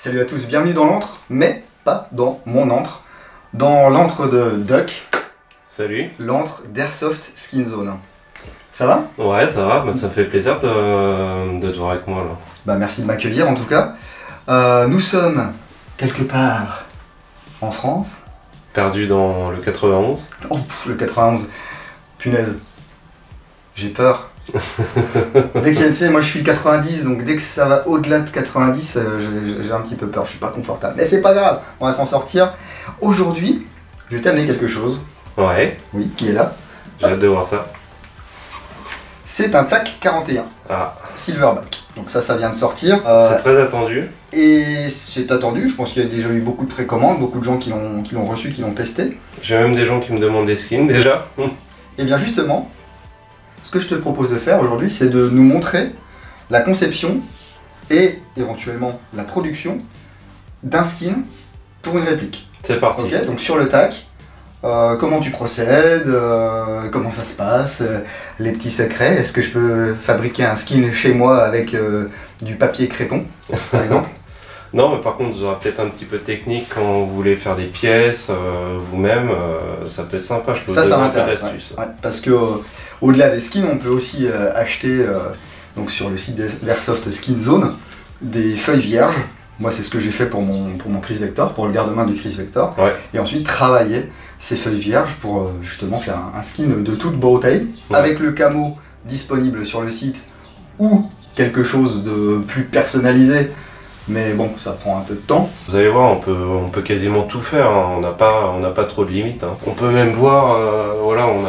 Salut à tous, bienvenue dans l'antre, mais pas dans mon antre, dans l'antre de Duck. Salut. L'antre d'Airsoft Skin Zone. Ça va? Ouais, ça va, bah, ça me fait plaisir de te voir avec moi là. Bah merci de m'accueillir en tout cas. Nous sommes quelque part en France. Perdu dans le 91. Oh, le 91. Punaise. J'ai peur. Dès qu'il y a, tu sais, moi je suis 90, donc dès que ça va au-delà de 90, j'ai un petit peu peur, je suis pas confortable. Mais c'est pas grave, on va s'en sortir. Aujourd'hui, je vais t'amener quelque chose. Ouais. Oui, qui est là. J'ai hâte de voir ça. C'est un TAC 41. Ah. Silverback. Donc ça vient de sortir. C'est très attendu. Et c'est attendu, je pense qu'il y a déjà eu beaucoup de précommandes, beaucoup de gens qui l'ont reçu, qui l'ont testé. J'ai même des gens qui me demandent des skins déjà. Et bien justement, ce que je te propose de faire aujourd'hui, c'est de nous montrer la conception et éventuellement la production d'un skin pour une réplique. C'est parti. Ok, donc sur le TAC, comment tu procèdes, comment ça se passe, les petits secrets. Est-ce que je peux fabriquer un skin chez moi avec du papier crépon, par exemple? Non, mais par contre, vous aurez peut-être un petit peu de technique quand vous voulez faire des pièces vous-même. Ça peut être sympa, je peux vous donner un peu d'astuces. Ouais, parce que au-delà des skins, on peut aussi acheter donc sur le site d'Airsoft Skin Zone des feuilles vierges. Moi, c'est ce que j'ai fait pour mon Chris Vector, pour le garde-main du Chris Vector. Ouais. Et ensuite, travailler ces feuilles vierges pour justement faire un skin de toute beauté, ouais, avec le camo disponible sur le site ou quelque chose de plus personnalisé. Mais bon, ça prend un peu de temps. Vous allez voir, on peut quasiment tout faire, hein. On n'a pas trop de limites, hein. On peut même voir, voilà, on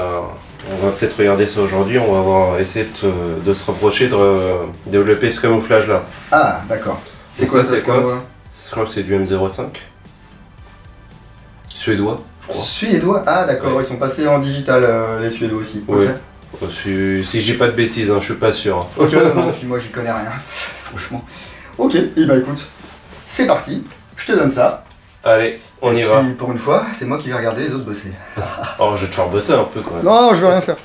va peut-être regarder ça aujourd'hui, on va essayer de se rapprocher, de développer ce camouflage là. Ah, d'accord. C'est quoi, c'est quoi? Je crois que c'est du M05. Suédois, je crois. Suédois? Ah d'accord, ouais. Ils sont passés en digital, les Suédois aussi. Oui. Okay. Si j'ai pas de bêtises, hein, je suis pas sûr. Ok, non, puis moi j'y connais rien, franchement. Ok, et bah écoute, c'est parti, je te donne ça. Allez, on y va. Pour une fois, c'est moi qui vais regarder les autres bosser. Oh, je vais te faire bosser un peu quand même. Non, je vais rien faire.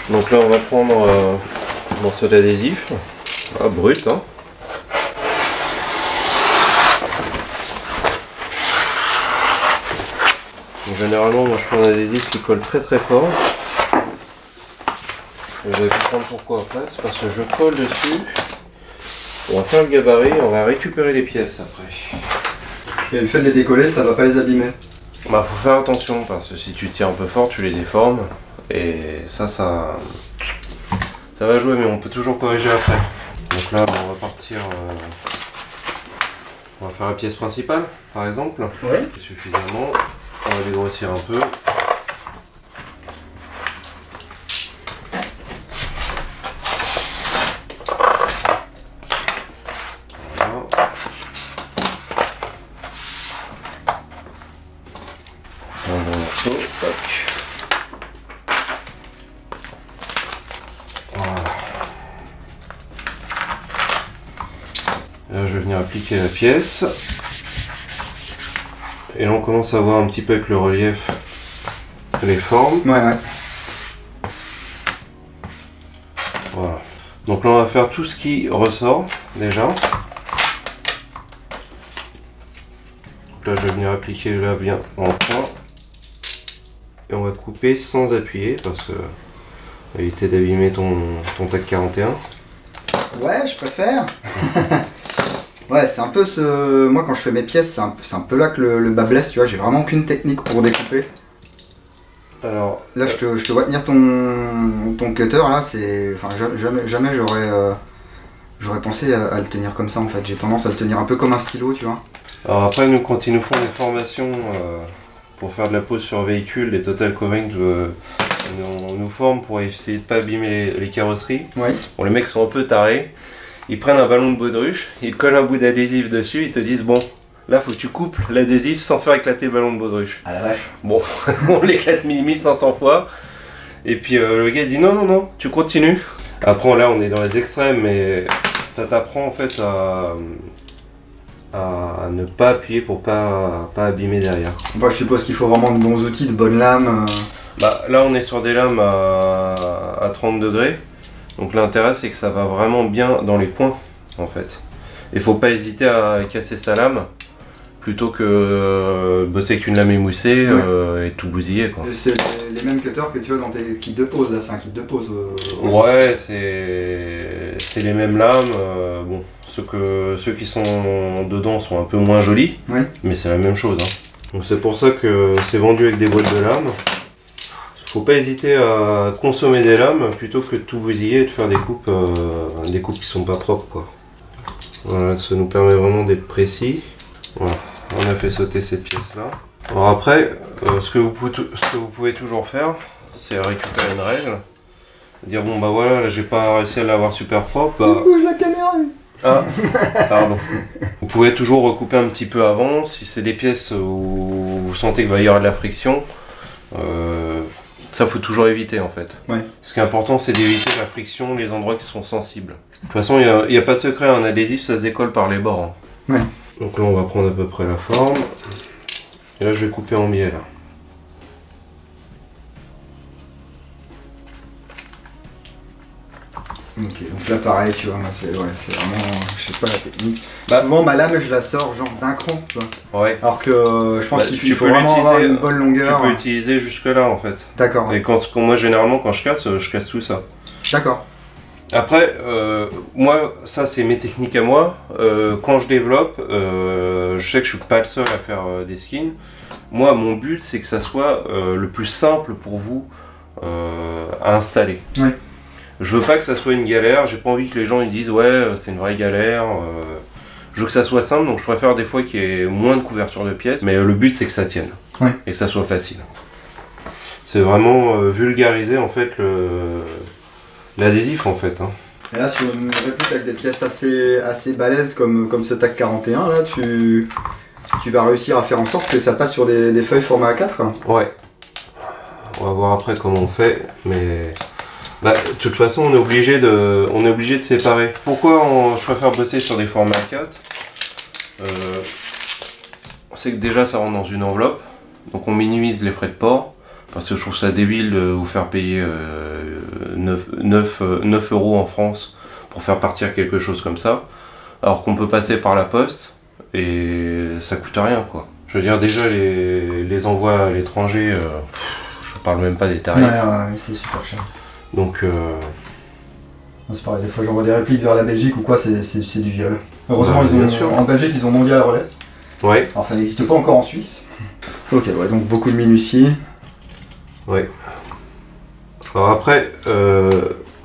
Donc là on va prendre un morceau d'adhésif, brut, hein. Donc, généralement moi je prends un adhésif qui colle très fort. Vous allez comprendre pourquoi après, c'est parce que je colle dessus. On va faire le gabarit, on va récupérer les pièces après. Et le fait de les décoller, ça va pas les abîmer? Bah faut faire attention parce que si tu tires un peu fort tu les déformes. Et ça va jouer, mais on peut toujours corriger après. Donc là on va partir, on va faire la pièce principale par exemple. Ouais. Suffisamment, on va les grossir un peu. Voilà. Un bon morceau, tac. Là, je vais venir appliquer la pièce. Et là, on commence à voir un petit peu avec le relief les formes. Ouais. Voilà. Donc là, on va faire tout ce qui ressort déjà. Donc là, je vais venir appliquer là bien en point. Et on va couper sans appuyer parce que éviter d'abîmer ton TAC 41. Ouais, je préfère. Ouais, c'est un peu ce... Moi, quand je fais mes pièces, c'est un peu là que le bas blesse, tu vois. J'ai vraiment aucune technique pour découper. Alors... Là, je te vois tenir ton cutter, là, c'est... Enfin, jamais j'aurais pensé à le tenir comme ça, en fait. J'ai tendance à le tenir un peu comme un stylo, tu vois. Alors après, nous, quand ils nous font des formations pour faire de la pose sur véhicule, les Total Covering on nous forme pour essayer de pas abîmer les carrosseries. Ouais. Bon, les mecs sont un peu tarés. Ils prennent un ballon de baudruche, ils collent un bout d'adhésif dessus, ils te disent bon, là faut que tu coupes l'adhésif sans faire éclater le ballon de baudruche. Ah la vache. Bon, on l'éclate 1500 fois. Et puis le gars dit non, tu continues. Après là on est dans les extrêmes, mais ça t'apprend en fait à ne pas appuyer pour pas abîmer derrière. Bah, je suppose qu'il faut vraiment de bons outils, de bonnes lames. Bah, là on est sur des lames à 30 degrés, donc l'intérêt c'est que ça va vraiment bien dans les coins en fait. Il faut pas hésiter à casser sa lame plutôt que bosser avec une lame émoussée et tout bousiller quoi. C'est les mêmes cutters que tu as dans tes kits de pose, là c'est un kit de pose. Ouais, c'est les mêmes lames. Bon, ceux qui sont dedans sont un peu moins jolis, mais c'est la même chose. Hein. Donc c'est pour ça que c'est vendu avec des boîtes de lames. Faut pas hésiter à consommer des lames plutôt que de tout bousiller et de faire des coupes qui sont pas propres quoi. Voilà, ça nous permet vraiment d'être précis. Voilà, on a fait sauter cette pièce là. Alors après, ce que vous pouvez toujours faire, c'est récupérer une règle, dire bon bah voilà, là j'ai pas réussi à l'avoir super propre. Bah... bouge la caméra. Ah, pardon. Vous pouvez toujours recouper un petit peu avant, si c'est des pièces où vous sentez qu'il va y avoir de la friction. Ça faut toujours éviter en fait. Ouais. Ce qui est important c'est d'éviter la friction, les endroits qui sont sensibles. De toute façon il n'y a pas de secret, un adhésif ça se décolle par les bords. Hein. Ouais. Donc là on va prendre à peu près la forme. Et là je vais couper en biais là. Ok, donc là pareil tu vois, c'est vraiment, je sais pas la technique. Bah, souvent ma lame je la sors genre d'un cran, tu vois. Ouais. Alors que je pense qu'il faut peux vraiment avoir une bonne longueur. Tu peux utiliser jusque là en fait. D'accord. Et moi généralement quand je casse tout ça. D'accord. Après, moi, ça c'est mes techniques à moi. Quand je développe, je sais que je suis pas le seul à faire des skins. Moi, mon but c'est que ça soit le plus simple pour vous à installer. Ouais. Je veux pas que ça soit une galère. J'ai pas envie que les gens ils disent ouais c'est une vraie galère. Je veux que ça soit simple, donc je préfère des fois qu'il y ait moins de couverture de pièces. Mais le but c'est que ça tienne et que ça soit facile. C'est vraiment vulgariser en fait l'adhésif en fait. Hein. Et là sur une réplique avec des pièces assez balèzes comme ce TAC 41 là, tu vas réussir à faire en sorte que ça passe sur des feuilles format A4 hein. Ouais. On va voir après comment on fait, mais bah, de toute façon on est obligé de séparer. Pourquoi je préfère bosser sur des formats A4 c'est que déjà ça rentre dans une enveloppe, donc on minimise les frais de port. Parce que je trouve ça débile de vous faire payer 9 € en France pour faire partir quelque chose comme ça. Alors qu'on peut passer par la poste et ça coûte rien quoi. Je veux dire déjà les envois à l'étranger, je parle même pas des tarifs. Ouais, c'est super cher. Donc c'est pareil, des fois j'envoie des répliques vers la Belgique ou quoi, c'est du viol. Heureusement en Belgique ils ont mondial à relais. Ouais. Alors ça n'existe pas encore en Suisse. Ok, ouais, donc beaucoup de minutie. Ouais. Alors après,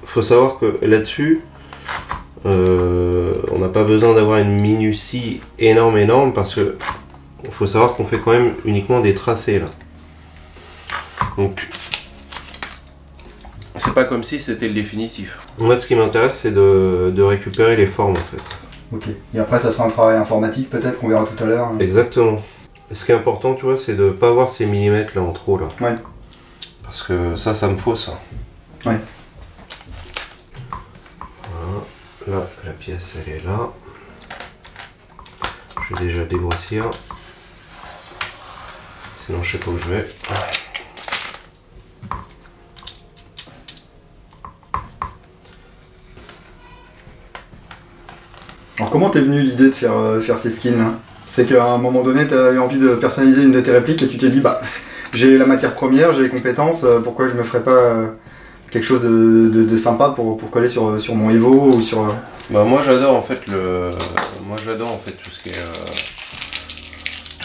faut savoir que là-dessus, on n'a pas besoin d'avoir une minutie énorme parce que faut savoir qu'on fait quand même uniquement des tracés là. Donc c'est pas comme si c'était le définitif. Moi ce qui m'intéresse c'est de récupérer les formes en fait. Ok. Et après ça sera un travail informatique peut-être qu'on verra tout à l'heure. Exactement. Ce qui est important tu vois c'est de pas avoir ces millimètres là en trop là. Ouais. Parce que ça me fausse. Ouais. Voilà, là la pièce elle est là. Je vais déjà dégrossir. Sinon je sais pas où je vais. Alors comment t'es venu l'idée de faire ces skins là? C'est qu'à un moment donné t'as eu envie de personnaliser une de tes répliques et tu t'es dit bah j'ai la matière première, j'ai les compétences, pourquoi je me ferais pas quelque chose de sympa pour coller sur mon Evo ou sur... Bah moi j'adore en fait tout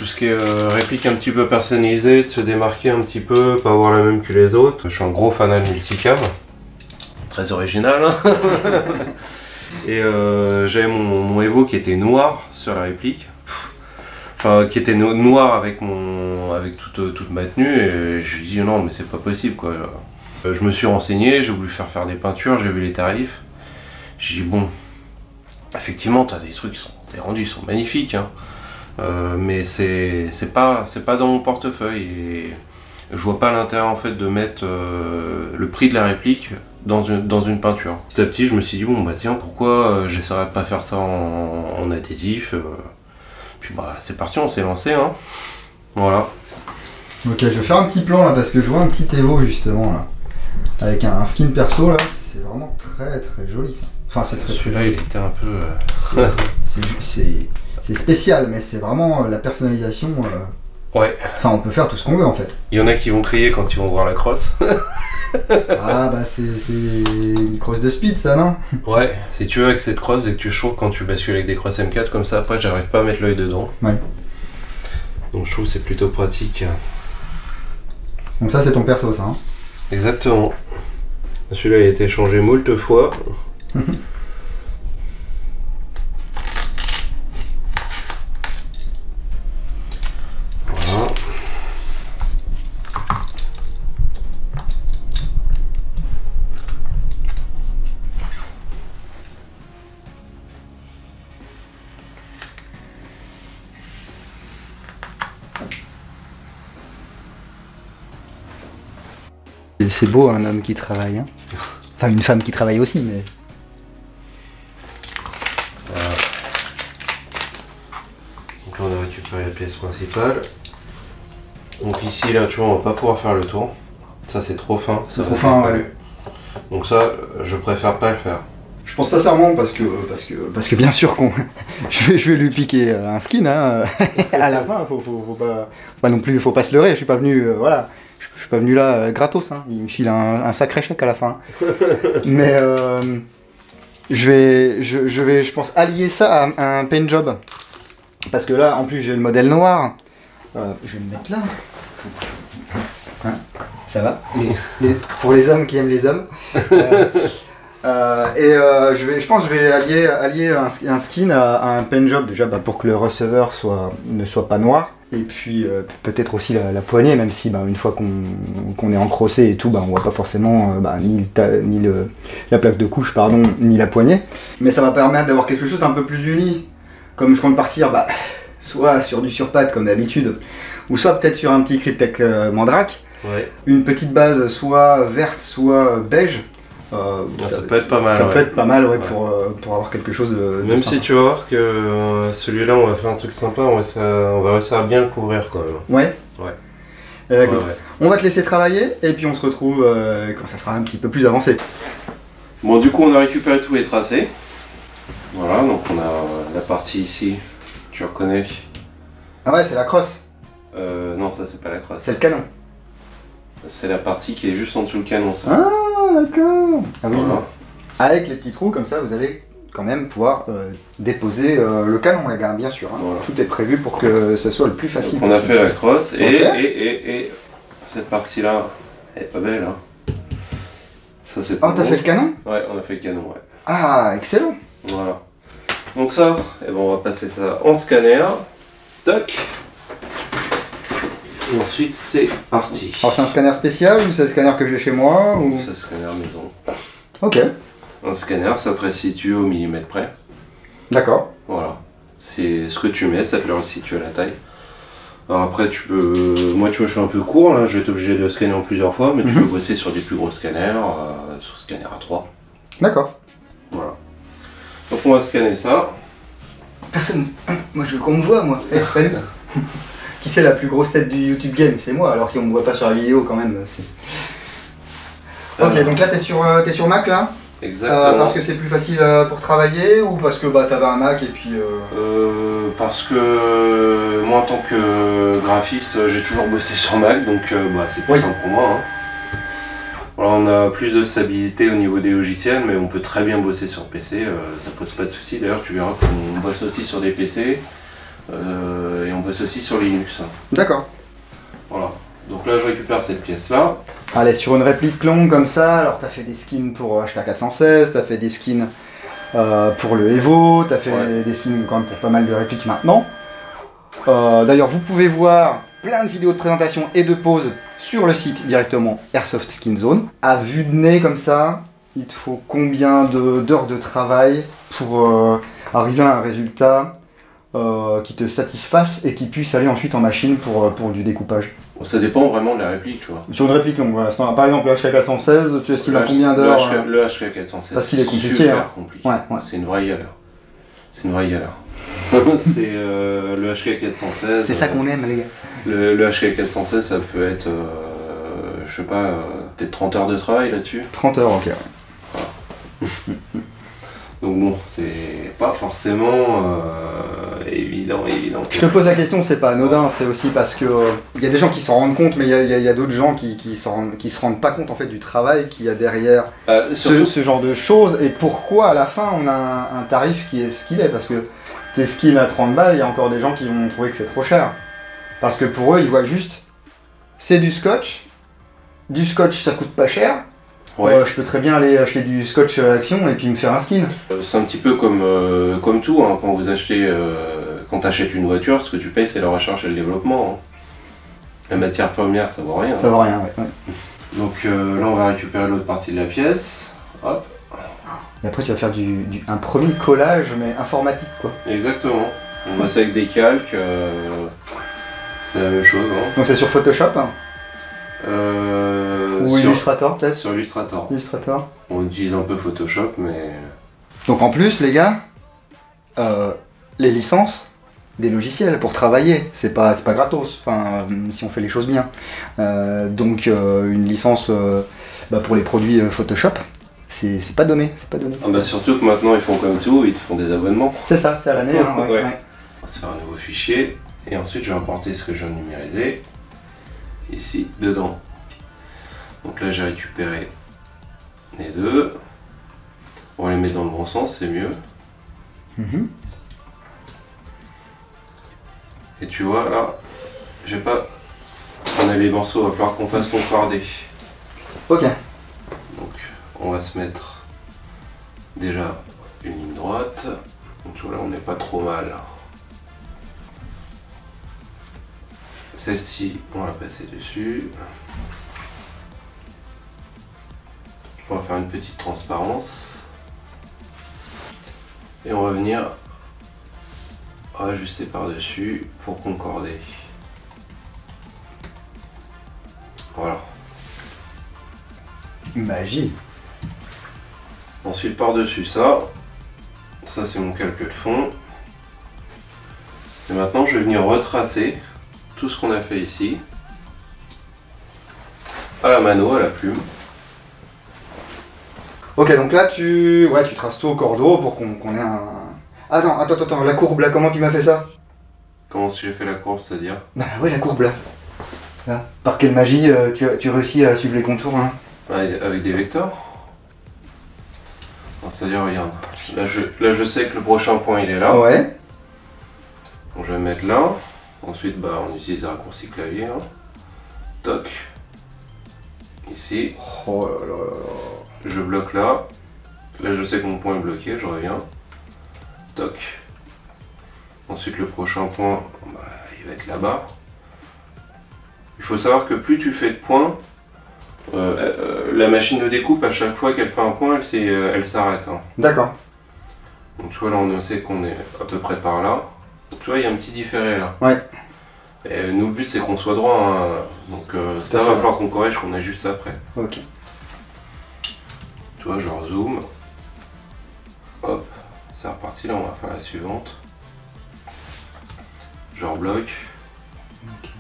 ce qui est réplique un petit peu personnalisée, de se démarquer un petit peu, pas avoir la même que les autres. Je suis un gros fanat de multicam, très original. Hein. Et j'avais mon Evo qui était noir sur la réplique. Enfin, qui était noir avec toute ma tenue, et je lui ai dit non mais c'est pas possible quoi. Je me suis renseigné, j'ai voulu faire des peintures, j'ai vu les tarifs. J'ai dit bon, effectivement t'as des trucs qui sont des rendus, sont magnifiques, hein. Mais c'est pas dans mon portefeuille et je vois pas l'intérêt en fait de mettre le prix de la réplique dans une peinture. Petit à petit, je me suis dit, bon bah tiens, pourquoi j'essaierais de pas faire ça en adhésif. Puis bah c'est parti, on s'est lancé, hein. Voilà. Ok, je vais faire un petit plan là parce que je vois un petit Evo justement là. Avec un skin perso là, c'est vraiment très très joli ça. Enfin c'est très Celui-là, il était un peu... c'est spécial, mais c'est vraiment la personnalisation. Ouais. Enfin on peut faire tout ce qu'on veut en fait. Il y en a qui vont crier quand ils vont voir la crosse. Ah bah c'est une crosse de speed ça non? Ouais, si tu veux avec cette crosse et que tu choques quand tu bascules avec des crosses M4 comme ça, après j'arrive pas à mettre l'œil dedans. Ouais. Donc je trouve que c'est plutôt pratique. Donc ça c'est ton perso ça hein? Exactement. Celui-là il a été changé moult fois. Voilà. C'est beau un homme qui travaille hein? Enfin une femme qui travaille aussi mais... Voilà. Donc là on a récupéré la pièce principale. Donc ici là tu vois on va pas pouvoir faire le tour. Ça c'est trop fin. C'est trop fin ouais. Donc ça je préfère pas le faire. Je pense sincèrement parce que bien sûr qu'on je vais lui piquer un skin hein. À la fin faut pas non plus faut pas se leurrer, je suis pas venu voilà. Je suis pas venu là gratos, hein. Il me file un sacré chèque à la fin. Mais je pense allier ça à un paint job. Parce que là, en plus, j'ai le modèle noir. Je vais le mettre là. Hein, ça va pour les hommes qui aiment les hommes. Je pense que je vais allier un skin à un paint job déjà pour que le receveur ne soit pas noir. Et puis peut-être aussi la poignée, même si une fois qu'on est encrossé et tout, on voit pas forcément ni la plaque de couche, pardon, ni la poignée. Mais ça va permettre d'avoir quelque chose d'un peu plus uni. Comme je compte partir, soit sur du surpatte comme d'habitude, ou soit peut-être sur un petit Cryptek Mandrake. Ouais. Une petite base soit verte, soit beige. Ça peut être pas mal. Ça peut être pas mal ouais. Pour avoir quelque chose de même sympa. Si tu vas voir que celui-là on va faire un truc sympa, on va réussir à bien le couvrir quand même. Ouais. Ouais. Ouais. On va te laisser travailler et puis on se retrouve quand ça sera un petit peu plus avancé. Bon du coup on a récupéré tous les tracés. Voilà, donc on a la partie ici, tu reconnais. Ah ouais c'est la crosse. Non ça c'est pas la crosse. C'est le canon. C'est la partie qui est juste en dessous le canon ça. Ah d'accord. Ah oui. Voilà. Avec les petits trous comme ça vous allez quand même pouvoir déposer le canon les gars bien sûr. Hein. Voilà. Tout est prévu pour que ce soit le plus facile. Donc on a fait la crosse et cette partie là elle est pas belle hein. Ça c'est. Oh t'as fait le canon? Ouais on a fait le canon ouais. Ah excellent. Voilà. Donc ça, on va passer ça en scanner. Toc. Et ensuite c'est parti. Alors c'est un scanner spécial ou c'est le scanner que j'ai chez moi ou... C'est le scanner maison. Ok. Un scanner, ça te restitue au millimètre près. D'accord. Voilà. C'est ce que tu mets, ça te le restitue à la taille. Alors après tu peux... Moi tu vois je suis un peu court là, je vais être obligé de le scanner en plusieurs fois, mais tu peux bosser sur des plus gros scanners, sur scanner A3. D'accord. Voilà. Donc on va scanner ça. Personne. Moi je veux qu'on me voit moi. Hey, salut. Qui c'est la plus grosse tête du YouTube Game? C'est moi, alors si on me voit pas sur la vidéo quand même, c'est... Ok, donc là t'es sur Mac là? Exactement. Parce que c'est plus facile pour travailler ou parce que t'avais un Mac et puis... Parce que moi en tant que graphiste, j'ai toujours bossé sur Mac, donc c'est plus simple pour moi. Hein. Voilà, on a plus de stabilité au niveau des logiciels, mais on peut très bien bosser sur PC, ça pose pas de soucis. D'ailleurs tu verras qu'on bosse aussi sur des PC. Et on bosse aussi sur Linux. D'accord. Voilà. Donc là je récupère cette pièce là. Allez, sur une réplique longue comme ça, alors t'as fait des skins pour HK416, t'as fait des skins pour le Evo, t'as fait des skins quand même pour pas mal de répliques maintenant. D'ailleurs vous pouvez voir plein de vidéos de présentation et de pause sur le site directement Airsoft Skin Zone. À vue de nez comme ça, il te faut combien d'heures de travail pour arriver à un résultat qui te satisfasse et qui puisse aller ensuite en machine pour du découpage? Bon, ça dépend vraiment de la réplique, tu vois. Sur une réplique longue, voilà. Par exemple, le HK416, tu estimes à combien d'heures Le HK416, parce qu'il est compliqué. Super compliqué. Ouais. C'est une vraie galère. C'est une vraie galère. C'est le HK416. C'est ça qu'on aime, les gars. Le HK416, ça peut être, je sais pas, peut-être 30 heures de travail là-dessus. 30 heures, ok. Ouais. Donc bon, c'est pas forcément évident. Je te pose la question, c'est pas anodin, c'est aussi parce que il y a des gens qui s'en rendent compte, mais il y a d'autres gens qui se rendent pas compte en fait du travail qu'il y a derrière ce genre de choses et pourquoi à la fin on a un tarif qui est ce qu'il est, parce que tes skins à 30 balles, il y a encore des gens qui vont trouver que c'est trop cher. Parce que pour eux, ils voient juste, c'est du scotch ça coûte pas cher. Ouais. Je peux très bien aller acheter du scotch action et puis me faire un skin. C'est un petit peu comme tout, hein, quand vous achetez, quand t'achètes une voiture, ce que tu payes c'est la recherche et le développement. Hein. La matière première, ça vaut rien. Ça vaut rien, ouais. Donc là, on va récupérer l'autre partie de la pièce. Hop. Et après, tu vas faire un premier collage, mais informatique, quoi. Exactement. On va ça avec des calques. C'est la même chose. Hein. Donc c'est sur Photoshop hein. Ou Illustrator peut-être. Sur Illustrator. On utilise un peu Photoshop, mais... Donc en plus, les gars, les licences des logiciels pour travailler, c'est pas gratos, enfin, si on fait les choses bien. Donc une licence pour les produits Photoshop, c'est pas donné. Ah bah surtout que maintenant ils font comme tout, ils te font des abonnements. C'est ça, c'est à l'année. Hein, ouais. On va se faire un nouveau fichier, et ensuite je vais importer ce que je viens de numériser, ici, dedans. Donc là j'ai récupéré les deux, on va les mettre dans le bon sens, c'est mieux. Et tu vois là, j'ai pas... On a les morceaux, il va falloir qu'on fasse concorder. Ok. Donc on va se mettre déjà une ligne droite. Donc tu vois là on n'est pas trop mal. Celle-ci, on va la passer dessus. On va faire une petite transparence. Et on va venir ajuster par-dessus pour concorder. Voilà. Magie. Ensuite par-dessus ça c'est mon calque de fond. Et maintenant je vais venir retracer tout ce qu'on a fait ici à la mano, à la plume. Ok, donc là tu traces tout au cordeau pour qu'on ait un... Ah non, attends, la courbe là, comment tu m'as fait ça? Comment si j'ai fait la courbe, c'est-à-dire? Bah ouais, la courbe là. Là. Par quelle magie tu réussis à suivre les contours hein? Avec des vecteurs. C'est-à-dire, regarde, là je sais que le prochain point il est là. Ouais. Donc je vais mettre là. Ensuite, on utilise les raccourcis clavier. Hein. Toc. Ici. Oh là là là là. Je bloque là. Là je sais que mon point est bloqué, je reviens. Toc. Ensuite le prochain point, il va être là-bas. Il faut savoir que plus tu fais de points, la machine de découpe à chaque fois qu'elle fait un point, elle s'arrête. Hein. D'accord. Donc tu vois là on sait qu'on est à peu près par là. Donc, tu vois il y a un petit différé là. Ouais. Et nous le but c'est qu'on soit droit. Hein. Donc ça va falloir qu'on corrige, qu'on ajuste après. Ok. Tu vois je rezoome. Hop, c'est reparti, là on va faire la suivante. Je rebloque. Okay.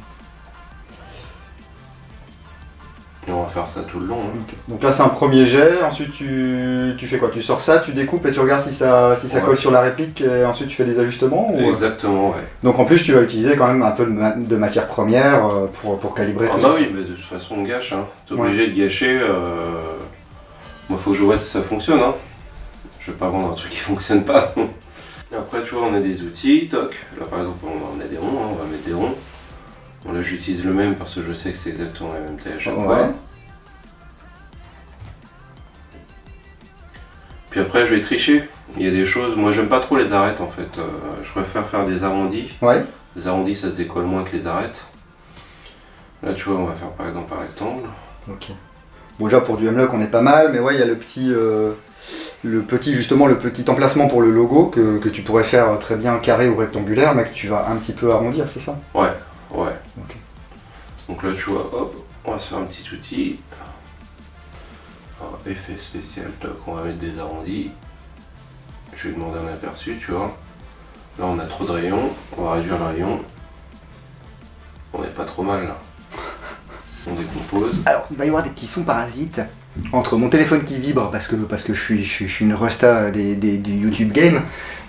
Et on va faire ça tout le long. Hein. Okay. Donc là c'est un premier jet, ensuite tu fais quoi? Tu sors ça, tu découpes et tu regardes si ça colle sur la réplique et ensuite tu fais des ajustements ou... Exactement, ouais. Donc en plus tu vas utiliser quand même un peu de matière première pour calibrer tout ça. Ah bah oui, mais de toute façon on gâche, hein. T'es obligé de gâcher. Moi faut que je vois si ça fonctionne, hein. Je vais pas vendre un truc qui fonctionne pas. Et après tu vois on a des outils, toc. Là par exemple on a des ronds, hein. On va mettre des ronds. Bon là j'utilise le même parce que je sais que c'est exactement la même taille à chaque fois. Puis après je vais tricher. Il y a des choses, moi j'aime pas trop les arêtes en fait. Je préfère faire des arrondis. Ouais. Les arrondis ça se décolle moins que les arêtes. Là tu vois on va faire par exemple un rectangle. Ok. Bon déjà pour du M-Lock on est pas mal, mais ouais il y a le petit emplacement pour le logo que tu pourrais faire très bien carré ou rectangulaire, mais que tu vas un petit peu arrondir, c'est ça? Ouais. Okay. Donc Donc là tu vois, hop, on va se faire un petit outil. Alors, effet spécial, donc on va mettre des arrondis. Je vais demander un aperçu, tu vois. Là on a trop de rayons, on va réduire le rayon. On n'est pas trop mal là. On décompose. Alors il va y avoir des petits sons parasites entre mon téléphone qui vibre parce que je suis une resta du YouTube game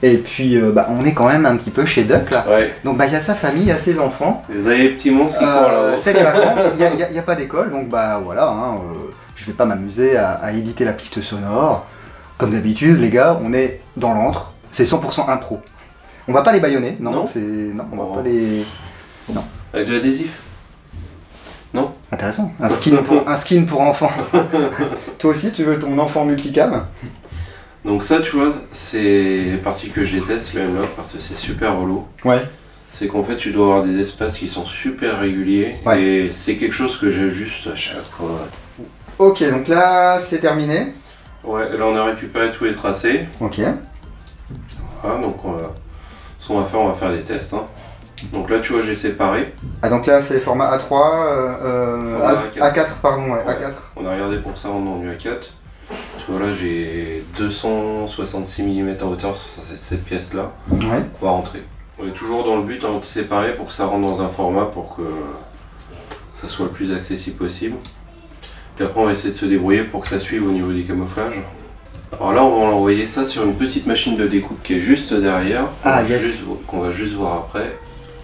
et puis on est quand même un petit peu chez Duck là. Ouais. Donc il y a sa famille, il y a ses enfants. Vous avez les petits monstres qui courent là-haut. C'est les vacances, il n'y a pas d'école donc voilà, hein, je vais pas m'amuser à éditer la piste sonore. Comme d'habitude les gars, on est dans l'antre, c'est 100% impro. On va pas les bâillonner, non, non, on va pas les... Non. Avec de l'adhésif? Non. Intéressant. Un skin pour enfants. Toi aussi, tu veux ton enfant multicam? Donc ça, tu vois, c'est les parties que je déteste, le M-Lock, parce que c'est super relou. Ouais. C'est qu'en fait, tu dois avoir des espaces qui sont super réguliers. Ouais. Et c'est quelque chose que j'ajuste à chaque fois. Ok, donc là, c'est terminé. Ouais, là, on a récupéré tous les tracés. Ok. Voilà, donc ce qu'on va faire des tests. Hein. Donc là, tu vois, j'ai séparé. Ah, donc là, c'est format A3, A4, pardon, ouais, A4. On a regardé pour ça en du A4. Tu vois, là, j'ai 266 mm en hauteur sur cette pièce-là. Ouais. On va rentrer. On est toujours dans le but de séparer pour que ça rentre dans un format pour que ça soit le plus accessible possible. Puis après, on va essayer de se débrouiller pour que ça suive au niveau des camouflages. Alors là, on va envoyer ça sur une petite machine de découpe qui est juste derrière. Ah, yes. Qu'on va juste voir après.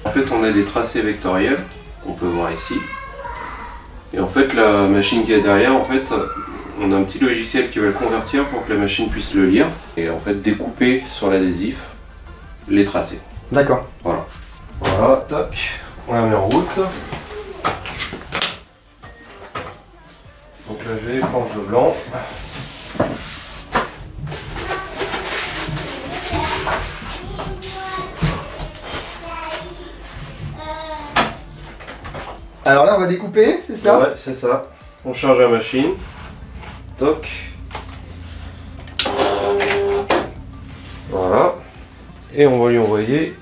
En fait, on a des tracés vectoriels qu'on peut voir ici. Et en fait, la machine qui est derrière, en fait, on a un petit logiciel qui va le convertir pour que la machine puisse le lire et en fait découper sur l'adhésif les tracés. D'accord. Voilà. Voilà, tac. On la met en route. Donc là, j'ai les planches de blanc. Alors là, on va découper, c'est ça? Ouais, c'est ça. On charge la machine. Toc. Voilà. Et on va lui envoyer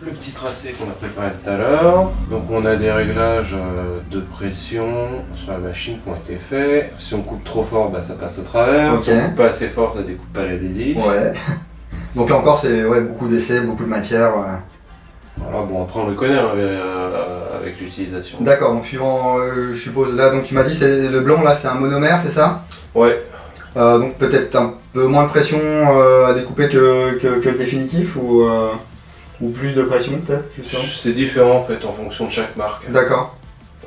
le petit tracé qu'on a préparé tout à l'heure. Donc on a des réglages de pression sur la machine qui ont été faits. Si on coupe trop fort, bah, ça passe au travers. Okay. Si on coupe pas assez fort, ça découpe pas l'adhésif. Ouais. Donc là encore, c'est beaucoup d'essais, beaucoup de matière. Voilà, bon après on le connaît hein, avec l'utilisation. D'accord, donc suivant, je suppose, là, donc tu m'as dit, c'est le blanc, là, c'est un monomère, c'est ça? Ouais. Donc peut-être un peu moins de pression à découper que le définitif, ou plus de pression, peut-être, justement? C'est différent, en fait, en fonction de chaque marque. D'accord.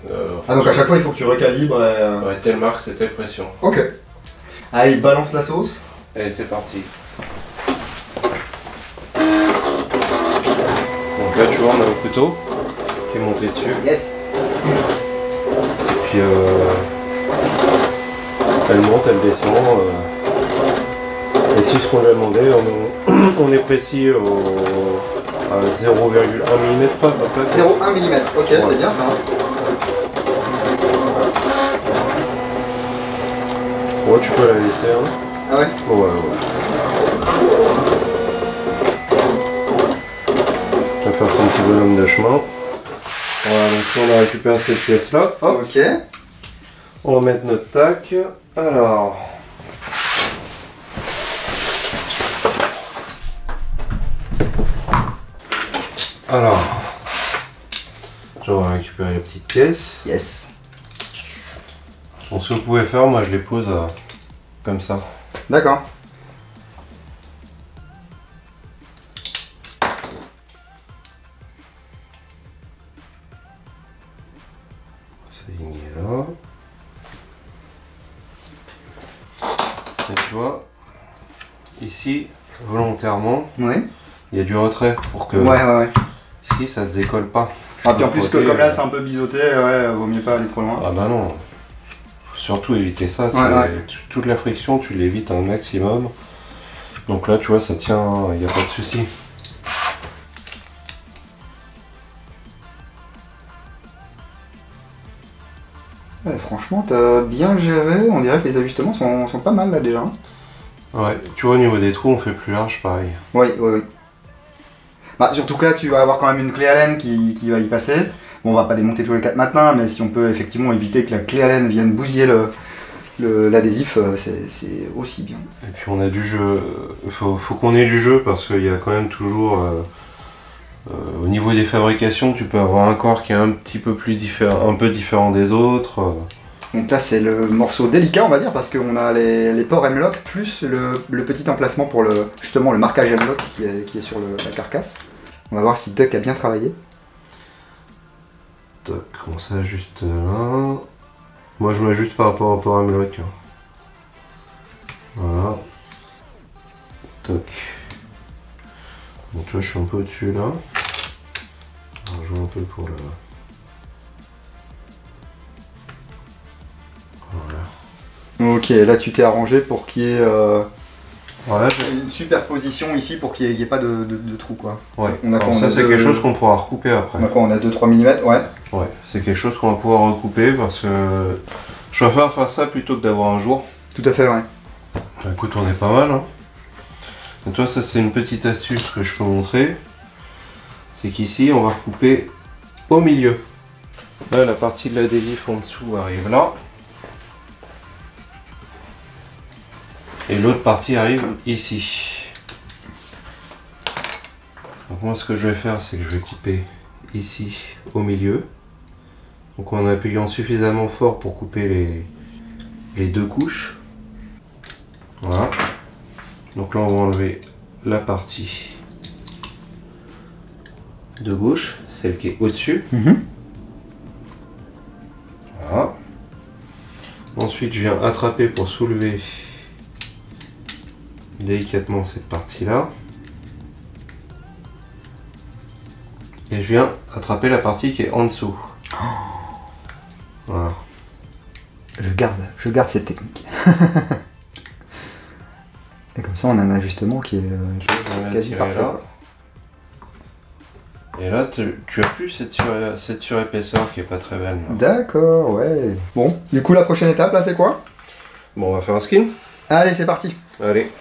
Donc à chaque fois, il faut que tu recalibres et... Ouais, telle marque, c'est telle pression. Ok. Allez, balance la sauce. Allez, c'est parti. Donc là, tu vois, on a un couteau qui est monté dessus. Yes. Et puis, elle monte, elle descend. Et si ce qu'on lui a demandé, on est précis à 0,1 mm près. 0,1 mm, ok, ouais. C'est bien ça. Ouais, tu peux la laisser. Hein. Ah ouais? Ouais. On va faire son petit bonhomme de chemin. Voilà, donc on a récupéré cette pièce là. Hop. Ok. On va mettre notre tac. Alors. Je vais récupérer les petites pièces. Yes. Bon, ce que vous pouvez faire, moi je les pose comme ça. D'accord. C'est ligné là. Et tu vois, ici, volontairement, oui. Il y a du retrait pour que ici ça se décolle pas. Ah, puis en plus, comme là c'est un peu biseauté, ouais, vaut mieux pas aller trop loin. Ah bah non, faut surtout éviter ça. Toute la friction, tu l'évites un maximum. Donc là, tu vois, ça tient, il n'y a pas de souci. Ouais, franchement, t'as bien géré, on dirait que les ajustements sont pas mal là déjà. Ouais, tu vois, au niveau des trous, on fait plus large, pareil. Oui. Bah, surtout que là, tu vas avoir quand même une clé Allen qui va y passer. Bon, on va pas démonter tous les 4 matins, mais si on peut effectivement éviter que la clé Allen vienne bousiller l'adhésif, c'est aussi bien. Et puis on a du jeu, faut qu'on ait du jeu parce qu'il y a quand même toujours, au niveau des fabrications, tu peux avoir un corps qui est un petit peu plus différent, un peu différent des autres. Donc là c'est le morceau délicat on va dire parce qu'on a les ports M-Lock plus le petit emplacement pour justement le marquage M-Lock qui est sur la carcasse. On va voir si Duck a bien travaillé. Toc, on s'ajuste là. Moi je m'ajuste par rapport au port M-Lock. Voilà. Toc. Donc là je suis un peu au-dessus là. On joue un peu pour le... Voilà. Ok, là tu t'es arrangé pour qu'il y ait Voilà, une superposition ici pour qu'il n'y ait pas de trou quoi. Ouais, ça c'est quelque chose qu'on pourra recouper après. On a quoi? On a 2-3 mm, ouais. Ouais, c'est quelque chose qu'on va pouvoir recouper parce que je préfère faire ça plutôt que d'avoir un jour. Tout à fait, ouais. Écoute, on est pas mal. Hein. Et toi, ça c'est une petite astuce que je peux montrer. C'est qu'ici, on va recouper au milieu. Là, la partie de l'adhésif en dessous arrive là. Et l'autre partie arrive ici. Donc moi, ce que je vais faire, c'est que je vais couper ici au milieu. Donc en appuyant suffisamment fort pour couper les deux couches. Voilà. Donc là, on va enlever la partie de gauche, celle qui est au-dessus. Voilà. Ensuite, je viens attraper pour soulever délicatement cette partie-là. Et je viens attraper la partie qui est en dessous. Voilà. Je garde cette technique. Et comme ça, on a un ajustement qui est quasi parfait. Là. Et là, tu as plus cette surépaisseur qui est pas très belle. D'accord, ouais. Bon, du coup, la prochaine étape, là, c'est quoi? Bon, on va faire un skin. Allez, c'est parti. Allez.